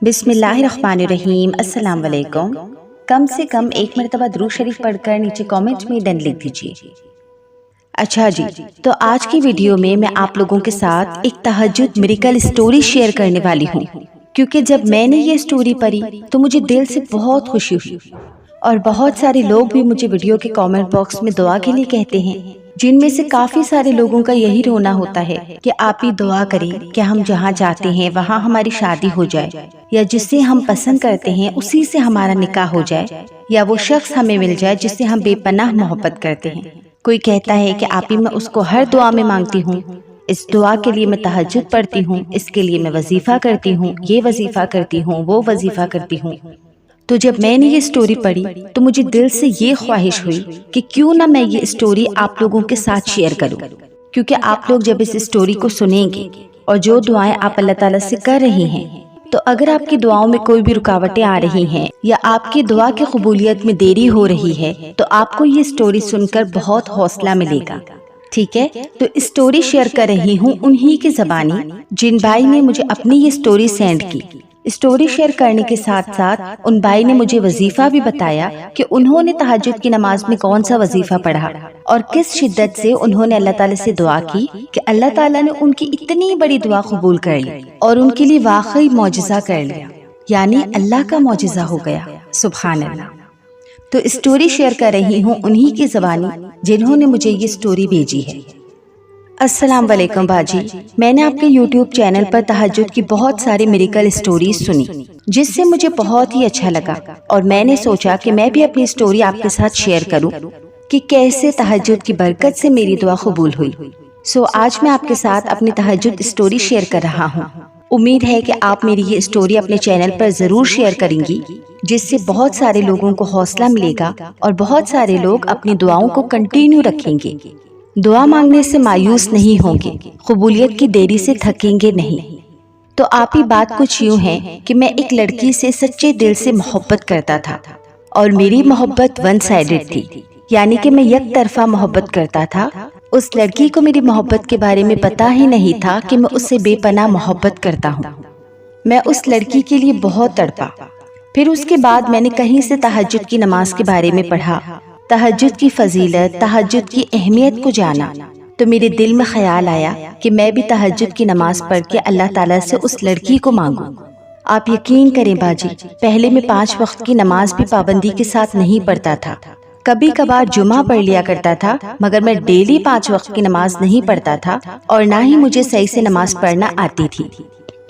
بسم اللہ الرحمن الرحیم۔ السلام علیکم۔ کم سے کم ایک مرتبہ درود شریف پڑھ کر نیچے کامنٹ میں ڈن لکھ دیجیے۔ اچھا جی، تو آج کی ویڈیو میں آپ لوگوں کے ساتھ ایک تہجد میریکل سٹوری شیئر کرنے والی ہوں، کیونکہ جب میں نے یہ سٹوری پڑھی تو مجھے دل سے بہت خوشی ہوئی، اور بہت سارے لوگ بھی مجھے ویڈیو کے کامنٹ باکس میں دعا کے لیے کہتے ہیں، جن میں سے کافی سارے لوگوں کا یہی رونا ہوتا ہے کہ آپ ہی دعا کریں کہ ہم جہاں جاتے ہیں وہاں ہماری شادی ہو جائے، یا جس سے ہم پسند کرتے ہیں اسی سے ہمارا نکاح ہو جائے، یا وہ شخص ہمیں مل جائے جس سے ہم بے پناہ محبت کرتے ہیں۔ کوئی کہتا ہے کہ آپ ہی میں اس کو ہر دعا میں مانگتی ہوں، اس دعا کے لیے میں تہجد پڑھتی ہوں، اس کے لیے میں وظیفہ کرتی ہوں، یہ وظیفہ کرتی ہوں، وہ وظیفہ کرتی ہوں۔ تو جب میں نے یہ سٹوری پڑھی تو مجھے دل سے یہ خواہش ہوئی کہ کیوں نہ میں یہ سٹوری آپ لوگوں کے ساتھ شیئر کروں، کیونکہ آپ لوگ جب اس سٹوری کو سنیں گے اور جو دعائیں آپ اللہ تعالیٰ سے کر رہی ہیں، تو اگر آپ کی دعاؤں میں کوئی بھی رکاوٹیں آ رہی ہیں یا آپ کی دعا کی قبولیت میں دیری ہو رہی ہے، تو آپ کو یہ سٹوری سن کر بہت حوصلہ ملے گا۔ ٹھیک ہے، تو سٹوری شیئر کر رہی ہوں انہی کی زبانی جن بھائی نے مجھے اپنی یہ سٹوری سینڈ کی۔ سٹوری شیئر کرنے کے ساتھ ساتھ ان بھائی نے مجھے وظیفہ بھی بتایا کہ انہوں نے تہجد کی نماز میں کون سا وظیفہ پڑھا اور کس شدت سے انہوں نے اللہ تعالیٰ سے دعا کی کہ اللہ تعالیٰ نے ان کی اتنی بڑی دعا قبول کر لی اور ان کے لیے واقعی معجزہ کر لیا، یعنی اللہ کا معجزہ ہو گیا۔ سبحان اللہ۔ تو سٹوری شیئر کر رہی ہوں انہی کی زبانی جنہوں نے مجھے یہ سٹوری بھیجی ہے۔ السلام علیکم باجی، میں نے آپ کے یوٹیوب چینل پر تہجد کی بہت ساری میریکل سٹوریز سنی، جس سے مجھے بہت ہی اچھا لگا، اور میں نے سوچا کہ میں بھی اپنی سٹوری آپ کے ساتھ شیئر کروں کہ کیسے تہجد کی برکت سے میری دعا قبول ہوئی۔ آج میں آپ کے ساتھ اپنی تہجد سٹوری شیئر کر رہا ہوں۔ امید ہے کہ آپ میری یہ سٹوری اپنے چینل پر ضرور شیئر کریں گی، جس سے بہت سارے لوگوں کو حوصلہ ملے گا اور بہت سارے لوگ اپنی دعاؤں کو کنٹینیو رکھیں گے، دعا مانگنے سے مایوس نہیں ہوں گے، قبولیت کی دیری سے تھکیں گے نہیں۔ تو آپ ہی بات کچھ یوں ہے کہ میں ایک لڑکی سے سچے دل سے محبت کرتا تھا، اور میری محبت ون سائیڈڈ تھی، یعنی کہ میں یک طرفہ محبت کرتا تھا۔ اس لڑکی کو میری محبت کے بارے میں پتہ ہی نہیں تھا کہ میں اس سے بے پناہ محبت کرتا ہوں۔ میں اس لڑکی کے لیے بہت تڑپا۔ پھر اس کے بعد میں نے کہیں سے تہجد کی نماز کے بارے میں پڑھا، تہجد کی فضیلت، تہجد کی اہمیت کو جانا، تو میرے دل میں خیال آیا کہ میں بھی تہجد کی نماز پڑھ کے اللہ تعالیٰ سے اس لڑکی کو مانگوں۔ آپ یقین کریں باجی، پہلے میں 5 وقت کی نماز بھی پابندی کے ساتھ نہیں پڑھتا تھا، کبھی کبھار جمعہ پڑھ لیا کرتا تھا، مگر میں ڈیلی 5 وقت کی نماز نہیں پڑھتا تھا، اور نہ ہی مجھے صحیح سے نماز پڑھنا آتی تھی۔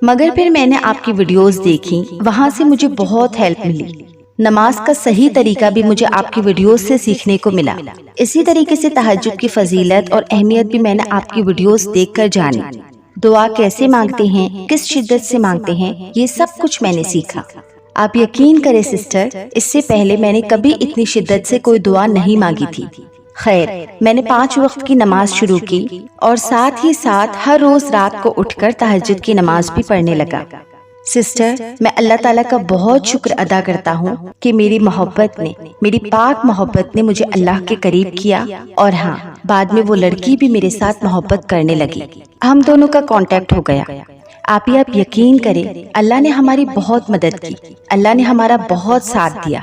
مگر پھر میں نے آپ کی ویڈیوز دیکھی، وہاں سے مجھے بہت ہیلپ ملی۔ نماز کا صحیح طریقہ بھی مجھے آپ کی ویڈیوز سے سیکھنے کو ملا۔ اسی طریقے سے تہجد کی فضیلت اور اہمیت بھی میں نے آپ کی ویڈیوز دیکھ کر جانی۔ دعا کیسے مانگتے ہیں، کس شدت سے مانگتے ہیں، یہ سب کچھ میں نے سیکھا۔ آپ یقین کریں سسٹر، اس سے پہلے میں نے کبھی اتنی شدت سے کوئی دعا نہیں مانگی تھی۔ خیر، میں نے 5 وقت کی نماز شروع کی، اور ساتھ ہی ساتھ ہر روز رات کو اٹھ کر تہجد کی نماز بھی پڑھنے لگا۔ سسٹر، میں اللہ تعالیٰ کا بہت شکر ادا کرتا ہوں کہ میری محبت نے، میری پاک محبت نے مجھے اللہ کے قریب کیا، اور ہاں، بعد میں وہ لڑکی بھی میرے ساتھ محبت کرنے لگی، ہم دونوں کا کانٹیکٹ ہو گیا۔ آپ یقین کریں، اللہ نے ہماری بہت مدد کی، اللہ نے ہمارا بہت ساتھ دیا۔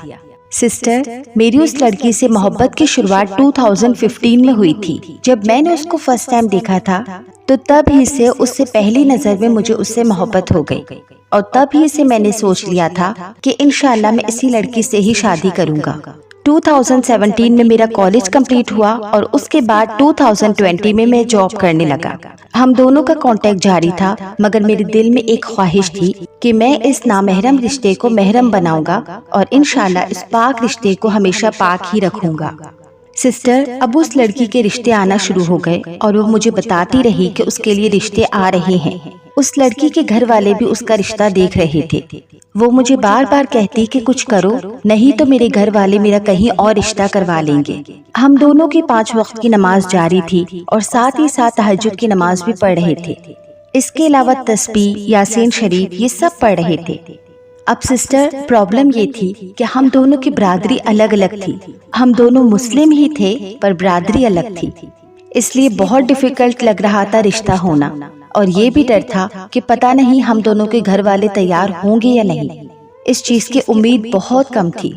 سسٹر، میری اس لڑکی سے محبت کی شروعات 2015 میں ہوئی تھی۔ جب میں نے اس کو فرسٹ ٹائم دیکھا تھا تو تب ہی سے، اس سے پہلی نظر میں مجھے اس سے محبت ہو گئی، اور تب ہی سے میں نے سوچ لیا تھا کہ انشاءاللہ میں اسی لڑکی سے ہی شادی کروں گا۔ 2017 میں میرا کالج کمپلیٹ ہوا، اور اس کے بعد 2020 میں میں جاب کرنے لگا۔ ہم دونوں کا کانٹیکٹ جاری تھا، مگر میرے دل میں ایک خواہش تھی کہ میں اس نامحرم رشتے کو محرم بناؤں گا، اور انشاءاللہ اس پاک رشتے کو ہمیشہ پاک ہی رکھوں گا۔ سسٹر، اب اس لڑکی کے رشتے آنا شروع ہو گئے، اور وہ مجھے بتاتی رہی کہ اس کے لیے رشتے آ رہے ہیں۔ اس لڑکی کے گھر والے بھی اس کا رشتہ دیکھ رہے تھے۔ وہ مجھے بار بار کہتی کہ کچھ کرو، نہیں تو میرے گھر والے میرا کہیں اور رشتہ کروا لیں گے۔ ہم دونوں کی 5 وقت کی نماز جاری تھی، اور ساتھ ہی ساتھ تہجد کی نماز بھی پڑھ رہے تھے۔ اس کے علاوہ تسبیح، یاسین شریف، یہ سب پڑھ رہے تھے۔ اب سسٹر، پرابلم یہ تھی کہ ہم دونوں کی برادری الگ الگ تھی۔ ہم دونوں مسلم ہی تھے، پر برادری الگ تھی، اس لیے بہت ڈیفیکلٹ لگ رہا تھا رشتہ ہونا۔ اور یہ بھی ڈر تھا کہ پتہ نہیں ہم دونوں کے گھر والے تیار ہوں گے یا نہیں۔ اس چیز کی امید بہت کم تھی۔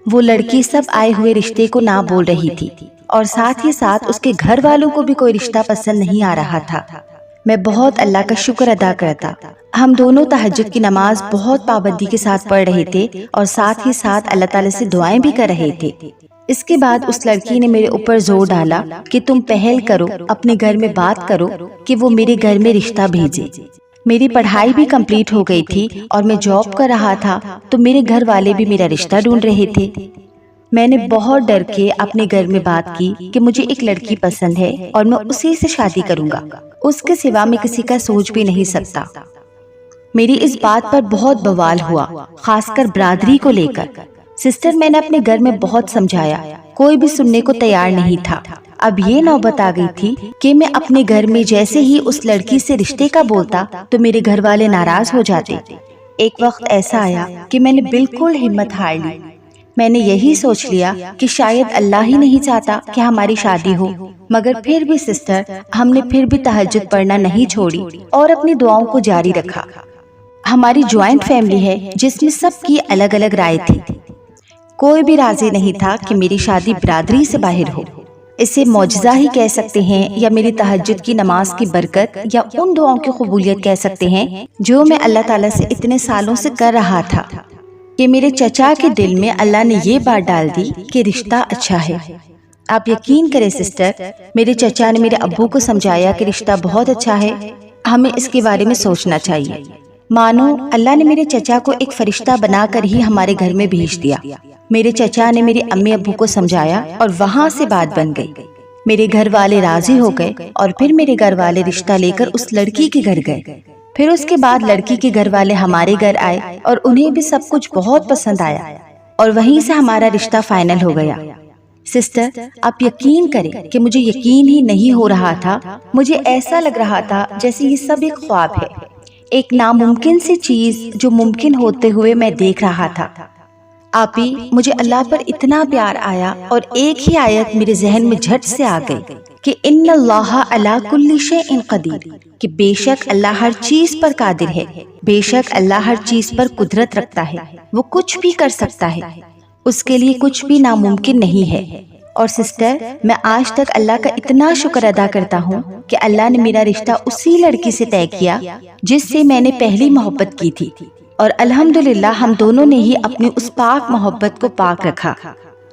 وہ لڑکی سب آئے ہوئے رشتے کو نہ بول رہی تھی اور ساتھ ہی ساتھ اس کے گھر والوں کو بھی کوئی رشتہ پسند نہیں آ رہا تھا۔ میں بہت اللہ کا شکر ادا کرتا۔ ہم دونوں تہجد کی نماز بہت پابندی کے ساتھ پڑھ رہے تھے اور ساتھ ہی ساتھ اللہ تعالیٰ سے دعائیں بھی کر رہے تھے۔ اس کے بعد اس لڑکی نے میرے اوپر زور ڈالا کہ تم پہل کرو، اپنے گھر میں بات کرو کہ وہ میرے گھر میں رشتہ بھیجے۔ میری پڑھائی بھی کمپلیٹ ہو گئی تھی اور میں جاب کر رہا تھا، تو میرے گھر والے بھی میرا رشتہ ڈھونڈ رہے تھے۔ میں نے بہت ڈر کے اپنے گھر میں بات کی کہ مجھے ایک لڑکی پسند ہے اور میں اسی سے شادی کروں گا، اس کے سوا میں کسی کا سوچ بھی نہیں سکتا۔ میری اس بات پر بہت بوال ہوا، خاص کر برادری کو لے کر۔ سسٹر، میں نے اپنے گھر میں بہت سمجھایا، کوئی بھی سننے کو تیار نہیں تھا۔ اب یہ نوبت آ گئی تھی کہ میں اپنے گھر میں جیسے ہی اس لڑکی سے رشتے کا بولتا تو میرے گھر والے ناراض ہو جاتے۔ ایک وقت ایسا آیا کہ میں نے بالکل ہمت ہار لی۔ میں نے یہی سوچ لیا کہ شاید اللہ ہی نہیں چاہتا کہ ہماری شادی ہو، مگر پھر بھی سسٹر، ہم نے پھر بھی تہجد پڑھنا نہیں چھوڑی اور اپنی دعاؤں کو جاری رکھا۔ ہماری جوائنٹ فیملی ہے جس میں سب کی الگ الگ رائے تھی۔ کوئی بھی راضی نہیں تھا کہ میری شادی برادری سے باہر ہو۔ اسے معجزہ ہی کہہ سکتے ہیں یا میری تہجد کی نماز کی برکت یا ان دعاؤں کی قبولیت کہہ سکتے ہیں جو میں اللہ تعالیٰ سے اتنے سالوں سے کر رہا تھا، کہ میرے چچا کے دل میں اللہ نے یہ بات ڈال دی کہ رشتہ اچھا ہے۔ آپ یقین کریں سسٹر، میرے چچا نے میرے ابو کو سمجھایا کہ رشتہ بہت اچھا ہے، ہمیں اس کے بارے میں سوچنا چاہیے۔ مانو اللہ نے میرے چچا کو ایک فرشتہ بنا کر ہی ہمارے گھر میں بھیج دیا۔ میرے چچا نے میرے امی ابو کو سمجھایا اور وہاں سے بات بن گئی۔ میرے گھر والے راضی ہو گئے اور پھر میرے گھر والے رشتہ لے کر اس لڑکی کے گھر گئے۔ پھر اس کے بعد لڑکی کے گھر والے ہمارے گھر آئے اور انہیں بھی سب کچھ بہت پسند آیا اور وہیں سے ہمارا رشتہ فائنل ہو گیا۔ سسٹر، آپ یقین کریں کہ مجھے یقین ہی نہیں ہو رہا تھا۔ مجھے ایسا لگ رہا تھا جیسے یہ سب ایک خواب ہے، ایک ناممکن سی چیز جو ممکن ہوتے ہوئے میں دیکھ رہا تھا۔ آپی، مجھے اللہ پر اتنا پیار آیا اور ایک ہی آیت میرے ذہن میں جھٹ سے آ گئی کہ ان اللہ علی کل شیء قدیر، کہ بے شک اللہ ہر چیز پر قادر ہے، بے شک اللہ ہر چیز پر قدرت رکھتا ہے، وہ کچھ بھی کر سکتا ہے، اس کے لیے کچھ بھی ناممکن نہیں ہے۔ اور سسٹر، میں آج تک اللہ کا اتنا شکر ادا کرتا ہوں کہ اللہ نے میرا رشتہ اسی لڑکی سے طے کیا جس سے میں نے پہلی محبت کی تھی، اور الحمدللہ ہم دونوں نے ہی اپنی اس پاک محبت کو پاک رکھا۔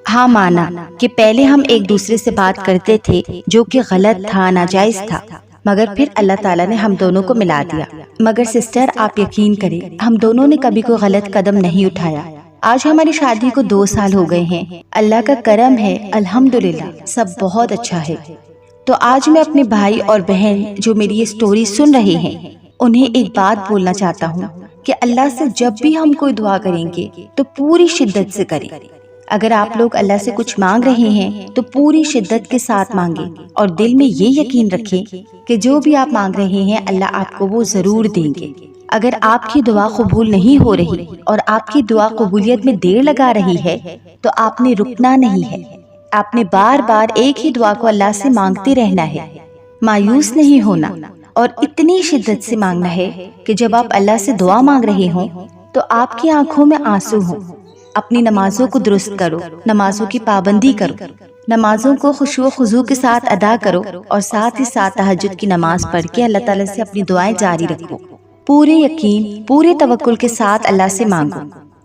ہاں، مانا کہ پہلے ہم ایک دوسرے سے بات کرتے تھے جو کہ غلط تھا، ناجائز تھا، مگر پھر اللہ تعالیٰ نے ہم دونوں کو ملا دیا۔ مگر سسٹر، آپ یقین کریں، ہم دونوں نے کبھی کوئی غلط قدم نہیں اٹھایا۔ آج ہماری شادی کو 2 سال ہو گئے ہیں، اللہ کا کرم ہے، الحمدللہ سب بہت اچھا ہے۔ تو آج میں اپنے بھائی اور بہن جو میری یہ سٹوری سن رہے ہیں انہیں ایک بات بولنا چاہتا ہوں کہ اللہ سے جب بھی ہم کوئی دعا کریں گے تو پوری شدت سے کریں۔ اگر آپ لوگ اللہ سے کچھ مانگ رہے ہیں تو پوری شدت کے ساتھ مانگیں اور دل میں یہ یقین رکھیں کہ جو بھی آپ مانگ رہے ہیں اللہ آپ کو وہ ضرور دیں گے۔ اگر آپ کی دعا قبول نہیں ہو رہی اور آپ کی دعا قبولیت میں دیر لگا رہی ہے تو آپ نے رکنا نہیں ہے، آپ نے بار بار ایک ہی دعا کو اللہ سے مانگتے رہنا ہے، مایوس نہیں ہونا اور اتنی شدت سے مانگنا ہے کہ جب آپ اللہ سے دعا مانگ رہے ہوں تو آپ کی آنکھوں میں آنسو ہوں۔ اپنی نمازوں کو درست کرو، نمازوں کی پابندی کرو، نمازوں کو خشوع و خضوع کے ساتھ ادا کرو اور ساتھ ہی ساتھ تہجد کی نماز پڑھ کے اللہ تعالیٰ سے اپنی دعائیں جاری رکھو۔ پورے یقین، پورے توکل کے ساتھ اللہ سے مانگو،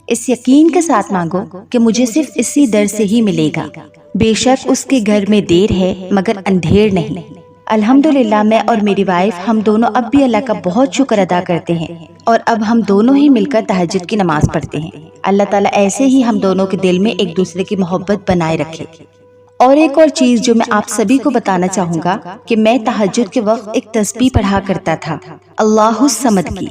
اس یقین کے ساتھ مانگو کہ مجھے صرف اسی در سے ہی ملے گا، بے شک اس کے گھر میں دیر ہے مگر اندھیر نہیں۔ الحمدللہ میں اور میری وائف ہم دونوں اب بھی اللہ کا بہت شکر ادا کرتے ہیں اور اب ہم دونوں ہی مل کر تہجد کی نماز پڑھتے ہیں۔ اللہ تعالیٰ ایسے ہی ہم دونوں کے دل میں ایک دوسرے کی محبت بنائے رکھے۔ اور ایک اور چیز جو میں آپ سبھی کو بتانا چاہوں گا کہ میں تہجد کے وقت ایک تسبیح پڑھا کرتا تھا، اللہ الصمد کی۔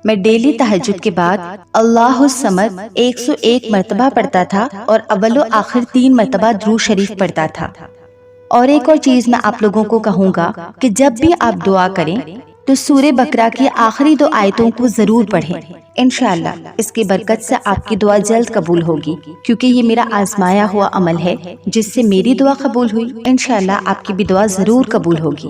میں ڈیلی تہجد کے بعد اللہ الصمد 101 مرتبہ پڑھتا تھا اور اول و آخر 3 مرتبہ درود شریف پڑھتا تھا۔ اور ایک اور چیز میں آپ لوگوں کو کہوں گا کہ جب بھی آپ دعا کریں تو سورہ بقرہ کی آخری 2 آیتوں کو ضرور پڑھیں۔ انشاءاللہ اس کی برکت سے آپ کی دعا جلد قبول ہوگی، کیونکہ یہ میرا آزمایا ہوا عمل ہے جس سے میری دعا قبول ہوئی، انشاءاللہ آپ کی بھی دعا ضرور قبول ہوگی۔